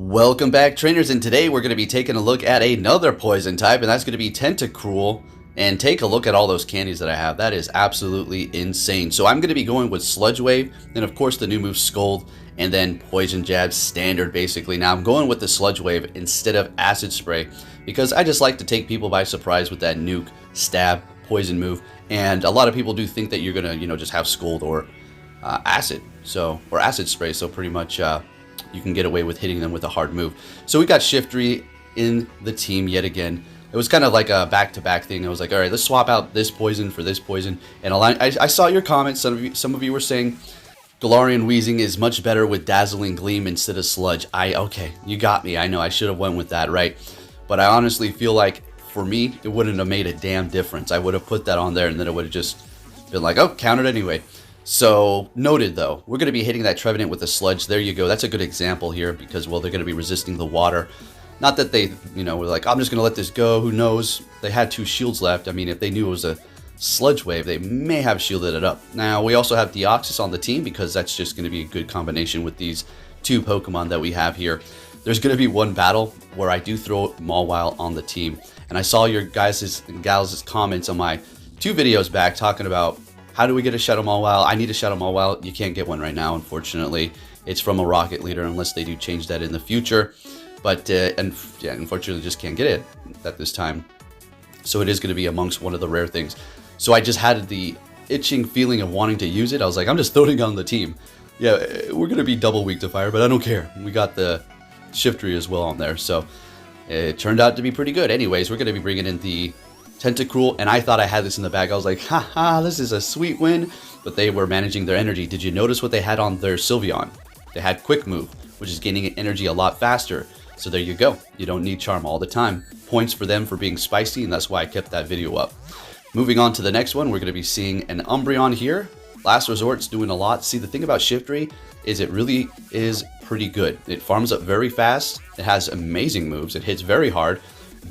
Welcome back, trainers, and today we're going to be taking a look at another poison type, and that's going to be Tentacruel. And take a look at all those candies that I have. That is absolutely insane. So I'm going to be going with Sludge Wave, and of course the new move Scold, and then Poison Jab standard basically. Now I'm going with the Sludge Wave instead of Acid Spray because I just like to take people by surprise with that nuke, stab, poison move. And a lot of people do think that you're going to, just have Scold or Acid, or Acid Spray. So pretty much you can get away with hitting them with a hard move. So we got Shiftry in the team yet again. It was kind of like a back-to-back thing. I was like, all right, let's swap out this poison for this poison. And I saw your comments. Some of you were saying Galarian Wheezing is much better with Dazzling Gleam instead of Sludge. Okay, you got me. I know I should have went with that, right? But I honestly feel like for me, it wouldn't have made a damn difference. I would have put that on there, and then it would have just been like, oh, count it anyway. So, noted though, we're going to be hitting that Trevenant with a Sludge. There you go. That's a good example here because, well, they're going to be resisting the water. Not that they, were like, I'm just going to let this go. Who knows? They had 2 shields left. I mean, if they knew it was a Sludge Wave, they may have shielded it up. Now, we also have Deoxys on the team because that's just going to be a good combination with these 2 Pokemon that we have here. There's going to be one battle where I do throw Mawile on the team. And I saw your guys' and gals' comments on my 2 videos back talking about how do we get a Shadow Mawile? I need a Shadow Mawile. You can't get one right now, unfortunately. It's from a Rocket Leader unless they do change that in the future. But, unfortunately, just can't get it at this time. So it is going to be amongst one of the rare things. So I just had the itching feeling of wanting to use it. I was like, I'm just throwing it on the team. Yeah, we're going to be double weak to fire, but I don't care. We got the Shiftry as well on there. So it turned out to be pretty good. Anyways, we're going to be bringing in the Tentacruel, and I thought I had this in the bag. I was like, haha, this is a sweet win. But they were managing their energy. Did you notice what they had on their Sylveon? They had Quick Move, which is gaining energy a lot faster. So there you go. You don't need Charm all the time. Points for them for being spicy, and that's why I kept that video up. Moving on to the next one, we're going to be seeing an Umbreon here. Last Resort's doing a lot. See, the thing about Shiftry is it really is pretty good. It farms up very fast. It has amazing moves. It hits very hard,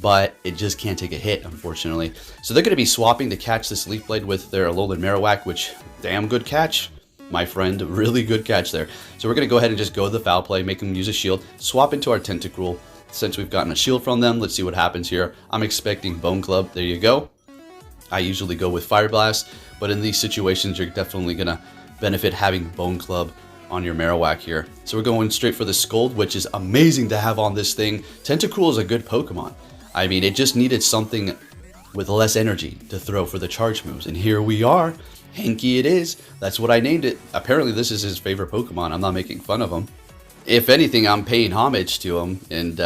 but it just can't take a hit, unfortunately. So they're going to be swapping to catch this Leaf Blade with their Alolan Marowak, which, damn good catch. My friend, really good catch there. So we're going to go ahead and just go the foul play, make them use a shield, swap into our Tentacruel. Since we've gotten a shield from them, let's see what happens here. I'm expecting Bone Club. There you go. I usually go with Fire Blast, but in these situations, you're definitely going to benefit having Bone Club on your Marowak here. So we're going straight for the Scold, which is amazing to have on this thing. Tentacruel is a good Pokemon. I mean, it just needed something with less energy to throw for the charge moves, and here we are. Hankey it is. That's what I named it. Apparently this is his favorite Pokemon. I'm not making fun of him. If anything, I'm paying homage to him and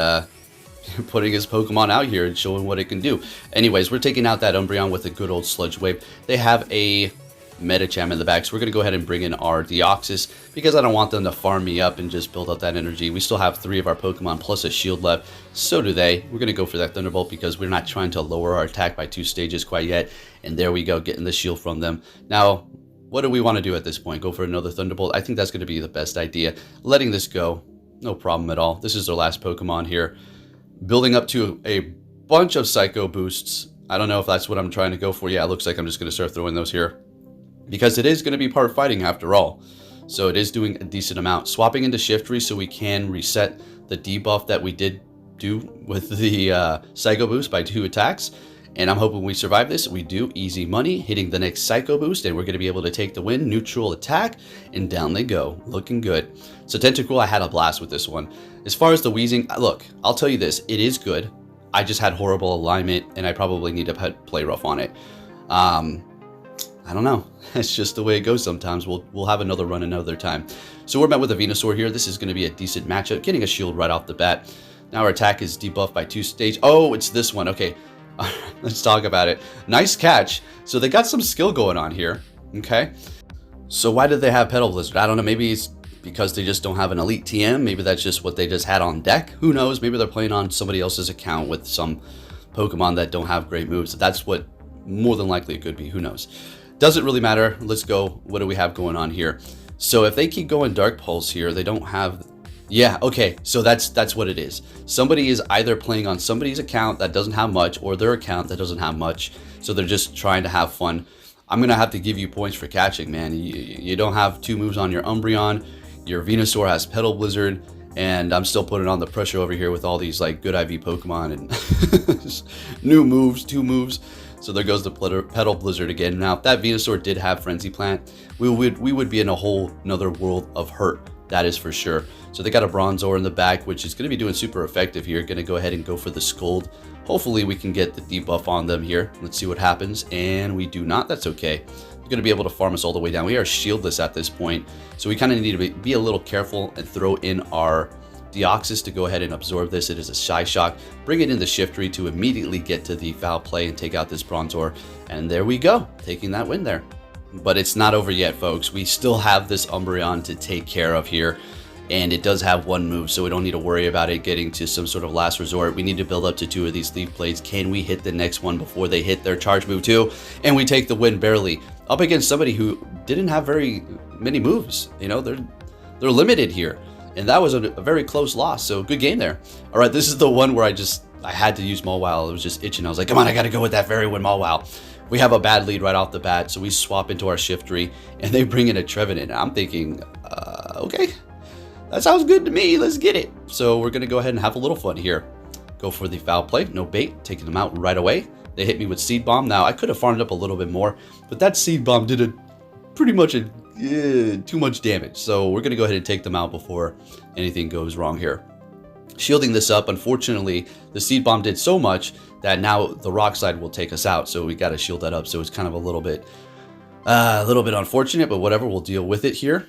putting his Pokemon out here and showing what it can do. Anyways, we're taking out that Umbreon with a good old Sludge Wave. They have a Medicham in the back, so we're going to go ahead and bring in our Deoxys because I don't want them to farm me up and just build up that energy. We still have 3 of our Pokemon plus a shield left. So do they. We're going to go for that Thunderbolt because we're not trying to lower our attack by 2 stages quite yet. And there we go, getting the shield from them. Now, what do we want to do at this point? Go for another Thunderbolt? I think that's going to be the best idea. Letting this go, no problem at all. This is their last Pokemon here. Building up to a bunch of Psycho Boosts. I don't know if that's what I'm trying to go for. Yeah, it looks like I'm just going to start throwing those here, because it is going to be part fighting after all. So it is doing a decent amount. Swapping into Shiftry so we can reset the debuff that we did do with the Psycho Boost by 2 attacks. And I'm hoping we survive this. We do. Easy money. Hitting the next Psycho Boost, and we're going to be able to take the win. Neutral attack, and down they go. Looking good. So Tentacruel, I had a blast with this one. As far as the Wheezing, look, I'll tell you this. It is good. I just had horrible alignment, and I probably need to play rough on it. I don't know. It's just the way it goes sometimes. We'll have another run another time. So we're met with a Venusaur here. This is going to be a decent matchup. Getting a shield right off the bat. Now our attack is debuffed by 2 stage. Oh, it's this one. Okay. Let's talk about it. Nice catch. So they got some skill going on here. Okay. So why did they have Petal Blizzard? I don't know. Maybe it's because they just don't have an Elite TM. Maybe that's just what they just had on deck. Who knows? Maybe they're playing on somebody else's account with some Pokemon that don't have great moves. That's what more than likely it could be. Who knows? Doesn't really matter. Let's go. What do we have going on here? So if they keep going Dark Pulse here, they don't have... Yeah, okay, so that's what it is. Somebody is either playing on somebody's account that doesn't have much, or their account that doesn't have much, so they're just trying to have fun. I'm going to have to give you points for catching, man. You don't have 2 moves on your Umbreon. Your Venusaur has Petal Blizzard, And I'm still putting on the pressure over here with all these like good IV Pokemon and new moves, 2 moves. So there goes the Petal Blizzard again. Now, if that Venusaur did have Frenzy Plant, we would be in a whole another world of hurt. That is for sure. So they got a Bronzor in the back, which is going to be doing super effective here. Going to go ahead and go for the Scold. Hopefully we can get the debuff on them here. Let's see what happens. And we do not. That's okay. They're going to be able to farm us all the way down. We are shieldless at this point. So we kind of need to be a little careful and throw in our Deoxys to go ahead and absorb this. It is a Shy Shock. Bring it into Shiftry to immediately get to the foul play and take out this Bronzor. And there we go, taking that win there. But it's not over yet, folks. We still have this Umbreon to take care of here. And it does have 1 move, so we don't need to worry about it getting to some sort of last resort. We need to build up to 2 of these Leaf Blades. Can we hit the next one before they hit their charge move too? And we take the win barely. Up against somebody who didn't have very many moves. You know, they're limited here. And that was a very close loss, so good game there. All right, this is the one where I had to use Mawile. It was just itching. I was like, come on, I got to go with that Fairy Wind Mawile. We have a bad lead right off the bat, so we swap into our Shiftry, and they bring in a Trevenant. I'm thinking, okay, that sounds good to me. Let's get it. So we're going to go ahead and have a little fun here. Go for the foul play. No bait. Taking them out right away. They hit me with Seed Bomb. Now, I could have farmed up a little bit more, but that Seed Bomb did pretty much too much damage. So we're going to go ahead and take them out before anything goes wrong here. Shielding this up, unfortunately, the Seed Bomb did so much that now the Rock Slide will take us out. So we got to shield that up. So it's kind of a little bit unfortunate, but whatever, we'll deal with it here.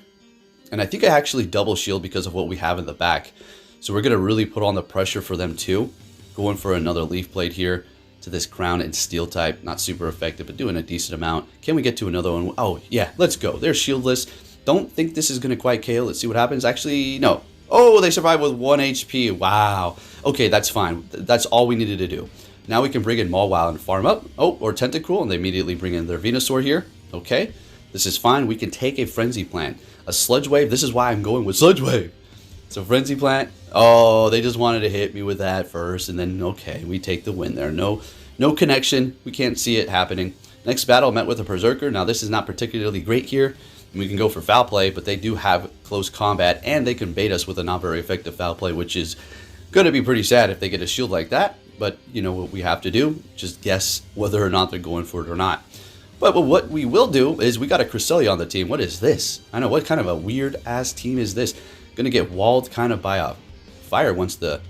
And I think I actually double shield because of what we have in the back. So we're going to really put on the pressure for them too. Going for another Leaf Blade here to this Crown and Steel type. Not super effective, but doing a decent amount. Can we get to another one? Oh, yeah, let's go. They're shieldless. Don't think this is going to quite KO. Let's see what happens. Actually, no. Oh, they survived with 1 HP. Wow. Okay, that's fine. That's all we needed to do. Now we can bring in Mawile and farm up. Oh, or Tentacruel, and they immediately bring in their Venusaur here. Okay, this is fine. We can take a Frenzy Plant. A Sludge Wave. This is why I'm going with Sludge Wave. So Frenzy Plant. Oh, they just wanted to hit me with that first, and then, okay, we take the win there. No connection. We can't see it happening. Next battle, met with a Berserker. Now, this is not particularly great here. We can go for foul play, but they do have close combat, and they can bait us with a not very effective foul play, which is going to be pretty sad if they get a shield like that. But you know what we have to do? Just guess whether or not they're going for it or not. But what we will do is we got a Cresselia on the team. What is this? I know, what kind of a weird-ass team is this? Going to get walled kind of by a fire once the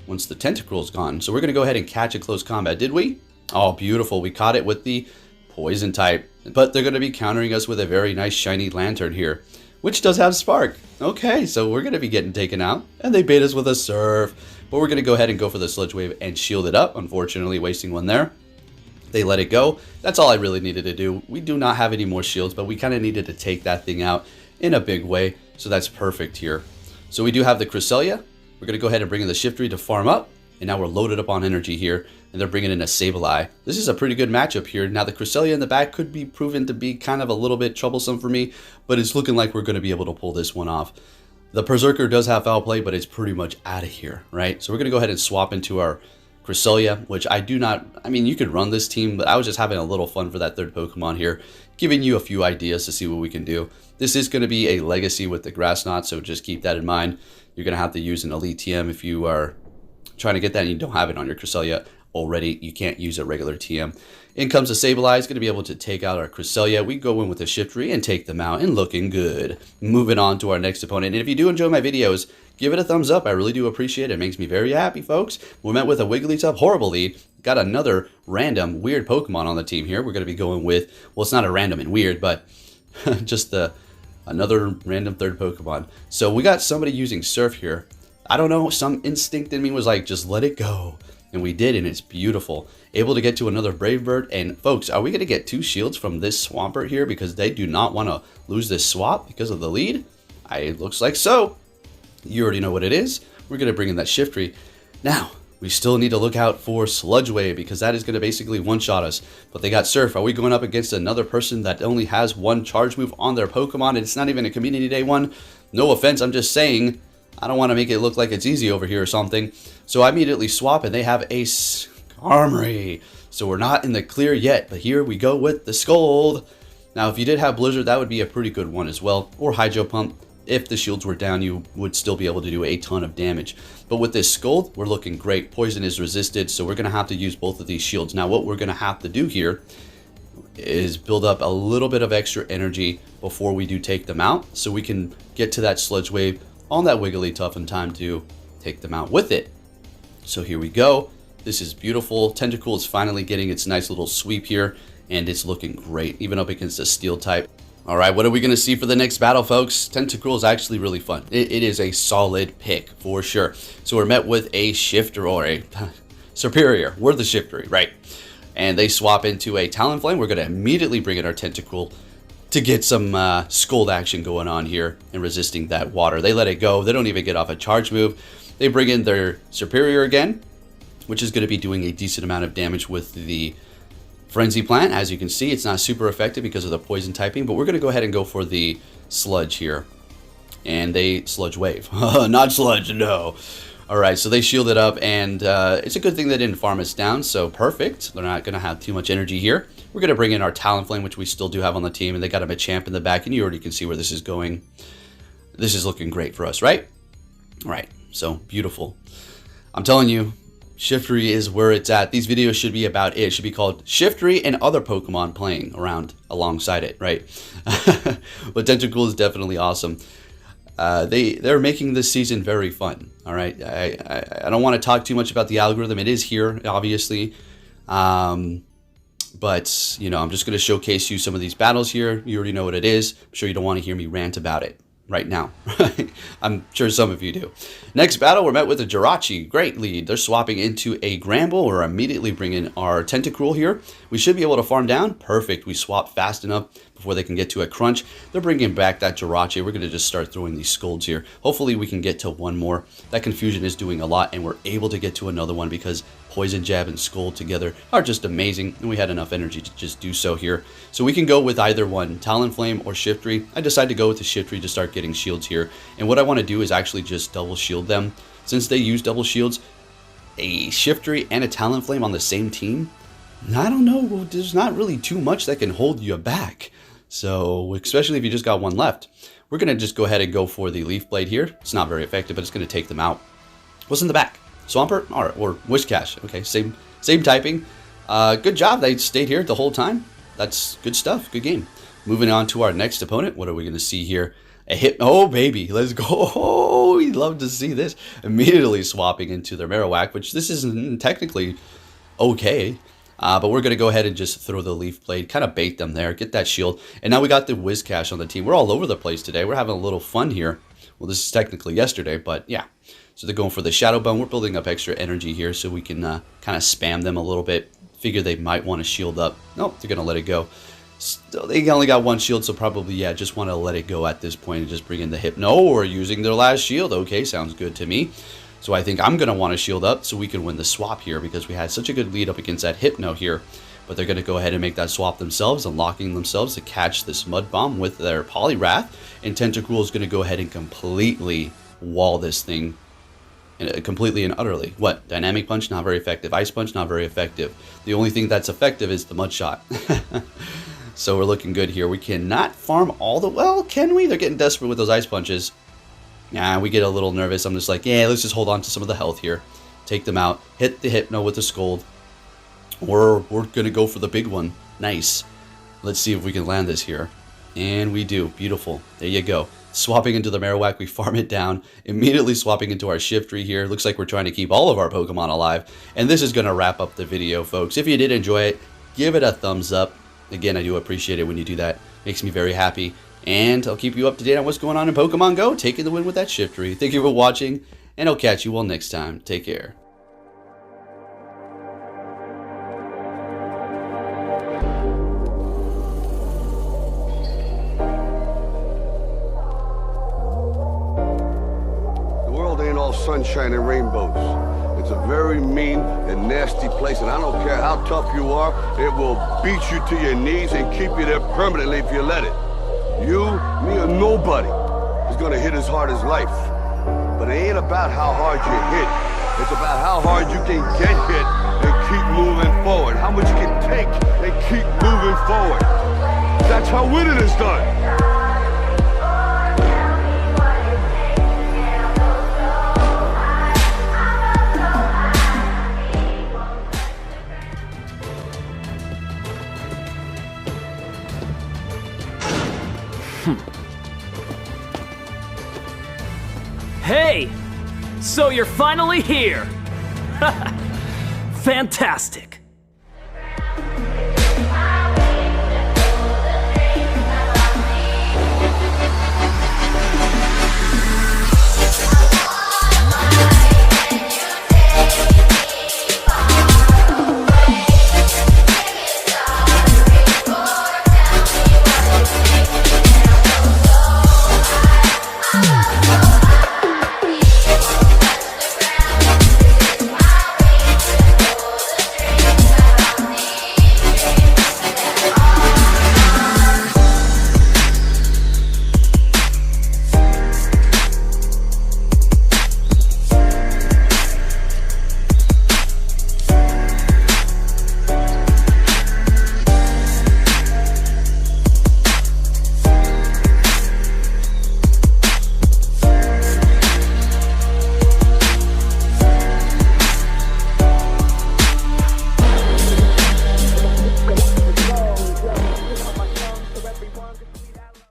Tentacruel's gone. So we're going to go ahead and catch a close combat. Did we? Oh, beautiful. We caught it with the Poison type. But they're going to be countering us with a very nice shiny Lantern here, which does have Spark. Okay, so we're going to be getting taken out. And they bait us with a Surf. But we're going to go ahead and go for the Sludge Wave and shield it up. Unfortunately, wasting one there. They let it go. That's all I really needed to do. We do not have any more shields, but we kind of needed to take that thing out in a big way. So that's perfect here. So we do have the Cresselia. We're going to go ahead and bring in the Shiftry to farm up. And now we're loaded up on energy here. And they're bringing in a Sableye. This is a pretty good matchup here. Now the Cresselia in the back could be proven to be kind of a little bit troublesome for me. But it's looking like we're going to be able to pull this one off. The Berserker does have foul play, but it's pretty much out of here, right? So we're going to go ahead and swap into our Cresselia, which I do not, I mean, you could run this team, but I was just having a little fun for that third Pokemon here, giving you a few ideas to see what we can do. This is going to be a legacy with the Grass Knot, so just keep that in mind. You're going to have to use an Elite TM if you are trying to get that and you don't have it on your Cresselia already. You can't use a regular TM. In comes the Sableye. It's going to be able to take out our Cresselia. We go in with a Shiftry and take them out, and looking good. Moving on to our next opponent. And if you do enjoy my videos, give it a thumbs up. I really do appreciate it. It makes me very happy, folks. We're met with a Wigglytuff horrible lead. Got another random weird Pokemon on the team here. We're going to be going with, well, it's not a random and weird, but just another random third Pokemon. So we got somebody using Surf here. I don't know, some instinct in me was like, just let it go. And we did, and it's beautiful. Able to get to another Brave Bird. And folks, are we going to get 2 shields from this Swampert here? Because they do not want to lose this swap because of the lead? It looks like so. You already know what it is. We're going to bring in that Shiftry. Now, we still need to look out for Sludge Wave, because that is going to basically one-shot us. But they got Surf. Are we going up against another person that only has 1 charge move on their Pokemon, and it's not even a Community Day one? No offense, I'm just saying. I don't want to make it look like it's easy over here or something. So I immediately swap, and they have a Skarmory. So we're not in the clear yet, but here we go with the Scold. Now, if you did have Blizzard, that would be a pretty good one as well. Or Hydro Pump. if the shields were down, you would still be able to do a ton of damage. But with this Scold, we're looking great. Poison is resisted, so we're going to have to use both of these shields. Now, what we're going to have to do here is build up a little bit of extra energy before we do take them out, so we can get to that Sludge Wave on that Wigglytuff in time to take them out with it. So here we go. This is beautiful. Tentacruel is finally getting its nice little sweep here, and it's looking great, even up against a Steel type. All right, what are we going to see for the next battle, folks? Tentacruel is actually really fun. It is a solid pick for sure. So we're met with a Shifter, or a Superior. We're the Shiftery, right? And they swap into a Talonflame. We're going to immediately bring in our Tentacruel to get some Scold action going on here and resisting that water. They let it go. They don't even get off a charge move. They bring in their Superior again, which is going to be doing a decent amount of damage with the Frenzy Plant. As you can see, it's not super effective because of the poison typing, but we're going to go ahead and go for the Sludge here. And they Sludge Wave. Not Sludge, no. Alright, so they shielded up, and it's a good thing they didn't farm us down, so perfect. They're not going to have too much energy here. We're going to bring in our Talonflame, which we still do have on the team, and they got a Machamp in the back, and you already can see where this is going. This is looking great for us, right? Alright, so beautiful. I'm telling you, Shiftery is where it's at. These videos should be about it. It should be called Shiftery and other Pokemon playing around alongside it, right? But Tentacruel is definitely awesome. They're making this season very fun. All right, I don't want to talk too much about the algorithm. It is here, obviously, but you know, I'm just going to showcase you some of these battles here. You already know what it is. I'm sure you don't want to hear me rant about it right now. I'm sure some of you do. Next battle, we're met with a Jirachi. Great lead. They're swapping into a Gramble. We're immediately bringing our Tentacruel here. We should be able to farm down. Perfect. We swap fast enough before they can get to a crunch. They're bringing back that Jirachi. We're going to just start throwing these Scolds here. Hopefully we can get to one more. That Confusion is doing a lot, and we're able to get to another one because Poison Jab and Scold together are just amazing, and we had enough energy to just do so here. So we can go with either one, Talonflame or Shiftery. I decided to go with the Shiftery to start getting shields here, and what I want to do is actually just double shield them. Since they use double shields, a Shiftery and a Talonflame on the same team, I don't know, there's not really too much that can hold you back. So, especially if you just got one left. We're going to just go ahead and go for the Leaf Blade here. It's not very effective, but it's going to take them out. What's in the back? Swampert? Alright, or Wishcash. Okay, same typing. Good job, they stayed here the whole time. That's good stuff, good game. Moving on to our next opponent. What are we going to see here? A hit. Oh, baby, let's go. Oh, we'd love to see this. Immediately swapping into their Marowak, which this isn't technically okay. But we're going to go ahead and just throw the Leaf Blade, kind of bait them there, get that shield. And now we got the Wishcash on the team. We're all over the place today. We're having a little fun here. Well, this is technically yesterday, but yeah. So they're going for the Shadow Bone. We're building up extra energy here so we can kind of spam them a little bit. Figure they might want to shield up. Nope, they're going to let it go. Still, they only got one shield, so probably, yeah, just want to let it go at this point and just bring in the Hypno or using their last shield. Okay, sounds good to me. So I think I'm going to want to shield up so we can win the swap here because we had such a good lead up against that Hypno here. But they're going to go ahead and make that swap themselves, unlocking themselves to catch this Mud Bomb with their Poliwrath. And Tentacruel is going to go ahead and completely wall this thing. Completely and utterly. What? Dynamic Punch, not very effective. Ice Punch, not very effective. The only thing that's effective is the Mud Shot. So we're looking good here. We cannot farm all the... Well, can we? They're getting desperate with those Ice Punches. Nah, we get a little nervous. I'm just like, yeah, let's just hold on to some of the health here. Take them out. Hit the Hypno with the Scold. We're going to go for the big one. Nice. Let's see if we can land this here. And we do. Beautiful. There you go. Swapping into the Marowak, we farm it down. Immediately swapping into our Shiftery here. Looks like we're trying to keep all of our Pokemon alive. And this is going to wrap up the video, folks. If you did enjoy it, give it a thumbs up. Again, I do appreciate it when you do that. Makes me very happy. And I'll keep you up to date on what's going on in Pokemon Go. Taking the win with that Shiftery. Thank you for watching, and I'll catch you all next time. Take care. Sunshine and rainbows. It's a very mean and nasty place, and I don't care how tough you are, it will beat you to your knees and keep you there permanently if you let it. You, me, or nobody is gonna hit as hard as life. But it ain't about how hard you hit. It's about how hard you can get hit and keep moving forward. How much you can take and keep moving forward. That's how winning is done. So you're finally here! Fantastic!